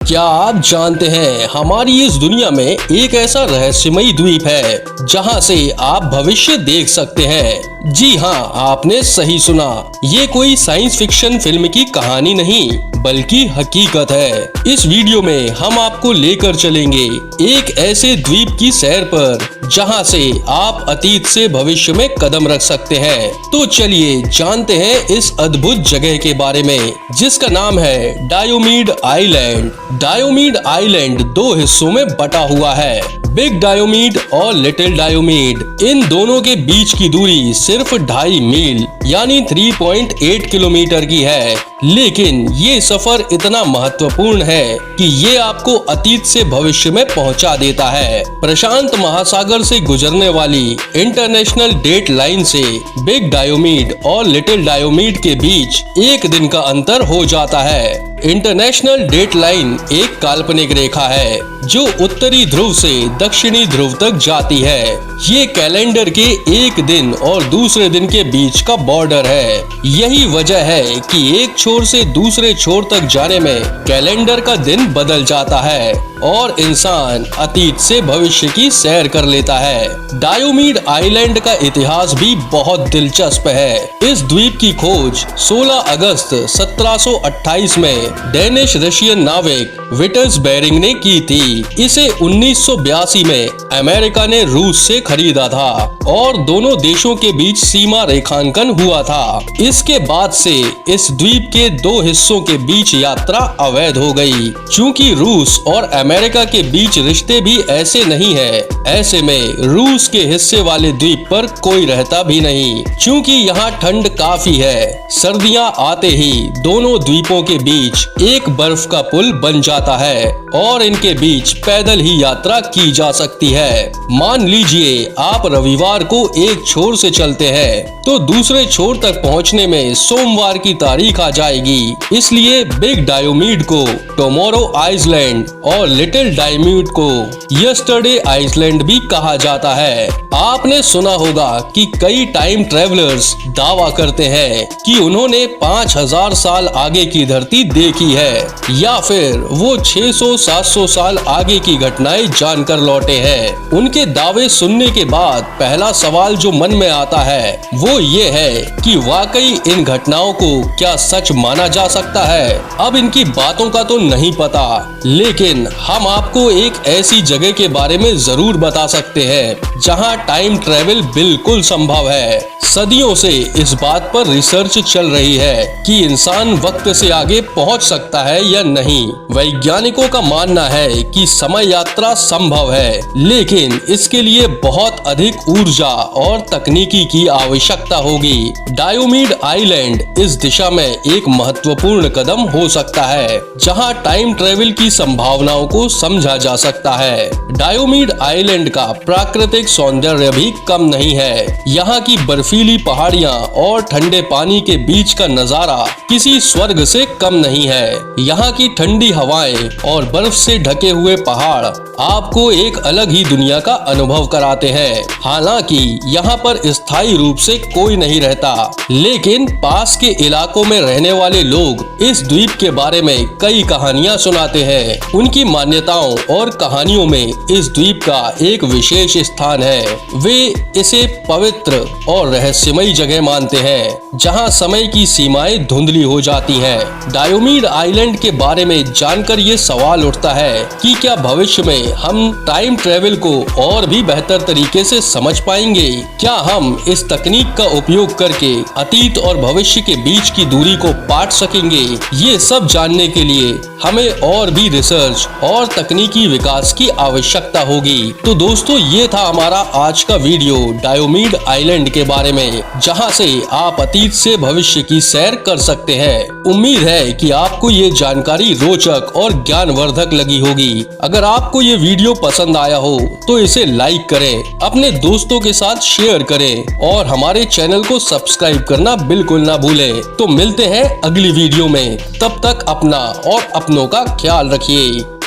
क्या आप जानते हैं हमारी इस दुनिया में एक ऐसा रहस्यमयी द्वीप है जहां से आप भविष्य देख सकते हैं। जी हाँ, आपने सही सुना। ये कोई साइंस फिक्शन फिल्म की कहानी नहीं बल्कि हकीकत है। इस वीडियो में हम आपको लेकर चलेंगे एक ऐसे द्वीप की सैर पर जहां से आप अतीत से भविष्य में कदम रख सकते हैं। तो चलिए जानते हैं इस अद्भुत जगह के बारे में जिसका नाम है डायोमीड आइलैंड। डायोमीड आइलैंड दो हिस्सों में बटा हुआ है, बिग डायोमीड और लिटिल डायोमीड। इन दोनों के बीच की दूरी सिर्फ 2.5 मील यानी 3.8 किलोमीटर की है, लेकिन ये सफर इतना महत्वपूर्ण है कि ये आपको अतीत से भविष्य में पहुंचा देता है। प्रशांत महासागर से गुजरने वाली इंटरनेशनल डेट लाइन से बिग डायोमीड और लिटिल डायोमीड के बीच एक दिन का अंतर हो जाता है। इंटरनेशनल डेट लाइन एक काल्पनिक रेखा है जो उत्तरी ध्रुव से दक्षिणी ध्रुव तक जाती है। ये कैलेंडर के एक दिन और दूसरे दिन के बीच का बॉर्डर है। यही वजह है कि एक छोर से दूसरे छोर तक जाने में कैलेंडर का दिन बदल जाता है और इंसान अतीत से भविष्य की सैर कर लेता है। डायोमीड आइलैंड का इतिहास भी बहुत दिलचस्प है। इस द्वीप की खोज 16 अगस्त 1728 में डेनिश रशियन नाविक विटर्स बेरिंग ने की थी। इसे 1982 में अमेरिका ने रूस से खरीदा था और दोनों देशों के बीच सीमा रेखांकन हुआ था। इसके बाद से इस द्वीप के दो हिस्सों के बीच यात्रा अवैध हो गई। चूंकि रूस और अमेरिका के बीच रिश्ते भी ऐसे नहीं है, ऐसे में रूस के हिस्से वाले द्वीप पर कोई रहता भी नहीं। चूंकि यहाँ ठंड काफी है, सर्दियाँ आते ही दोनों द्वीपों के बीच एक बर्फ का पुल बन जाता है और इनके बीच पैदल ही यात्रा की जा सकती है। मान लीजिए आप रविवार को एक छोर से चलते हैं तो दूसरे छोर तक पहुंचने में सोमवार की तारीख आ जाएगी। इसलिए बिग डायोमीड को टुमारो आइसलैंड और लिटिल डायोमीड को यस्टरडे आइसलैंड भी कहा जाता है। आपने सुना होगा कि कई टाइम ट्रेवलर्स दावा करते हैं कि उन्होंने 5000 साल आगे की धरती देखी है या फिर वो 600-700 साल आगे की घटनाएं जानकर लौटे हैं। उनके दावे सुनने के बाद पहला सवाल जो मन में आता है वो ये है कि वाकई इन घटनाओं को क्या सच माना जा सकता है। अब इनकी बातों का तो नहीं पता, लेकिन हम आपको एक ऐसी जगह के बारे में जरूर बता सकते हैं जहां टाइम ट्रेवल बिल्कुल संभव है। सदियों से इस बात पर रिसर्च चल रही है कि इंसान वक्त से आगे पहुंच सकता है या नहीं। वैज्ञानिकों का मानना है कि समय यात्रा संभव है, लेकिन इसके लिए बहुत अधिक ऊर्जा और तकनीकी की आवश्यकता होगी। डायोमीड आइलैंड इस दिशा में एक महत्वपूर्ण कदम हो सकता है जहां टाइम ट्रेवल की संभावनाओं को समझा जा सकता है। डायोमीड आइलैंड का प्राकृतिक सौंदर्य भी कम नहीं है। यहाँ की बर्फीली पहाड़ियाँ और ठंडे पानी के बीच का नजारा किसी स्वर्ग से कम नहीं है। यहाँ की ठंडी हवाएं और बर्फ से ढके हुए पहाड़ आपको एक अलग ही दुनिया का अनुभव कराते हैं। हालांकि यहाँ पर स्थायी रूप से कोई नहीं रहता, लेकिन पास के इलाकों में रहने वाले लोग इस द्वीप के बारे में कई कहानियाँ सुनाते हैं। उनकी मान्यताओं और कहानियों में इस द्वीप का एक विशेष स्थान है। वे इसे पवित्र और रहस्यमयी जगह मानते हैं जहां समय की सीमाएं धुंधली हो जाती हैं। डायोमीड आइलैंड के बारे में जानकर ये सवाल उठता है कि क्या भविष्य में हम टाइम ट्रेवल को और भी बेहतर तरीके से समझ पाएंगे? क्या हम इस तकनीक का उपयोग करके अतीत और भविष्य के बीच की दूरी को पाट सकेंगे? ये सब जानने के लिए हमें और भी रिसर्च और तकनीकी विकास की आवश्यकता होगी। तो दोस्तों, ये था हमारा आज का वीडियो डायोमीड आइलैंड के बारे में जहां से आप अतीत से भविष्य की सैर कर सकते हैं। उम्मीद है कि आपको ये जानकारी रोचक और ज्ञानवर्धक लगी होगी। अगर आपको ये वीडियो पसंद आया हो तो इसे लाइक करें, अपने दोस्तों के साथ शेयर करें और हमारे चैनल को सब्सक्राइब करना बिल्कुल ना भूलें। तो मिलते हैं अगली वीडियो में, तब तक अपना और अपनों का ख्याल रखिए।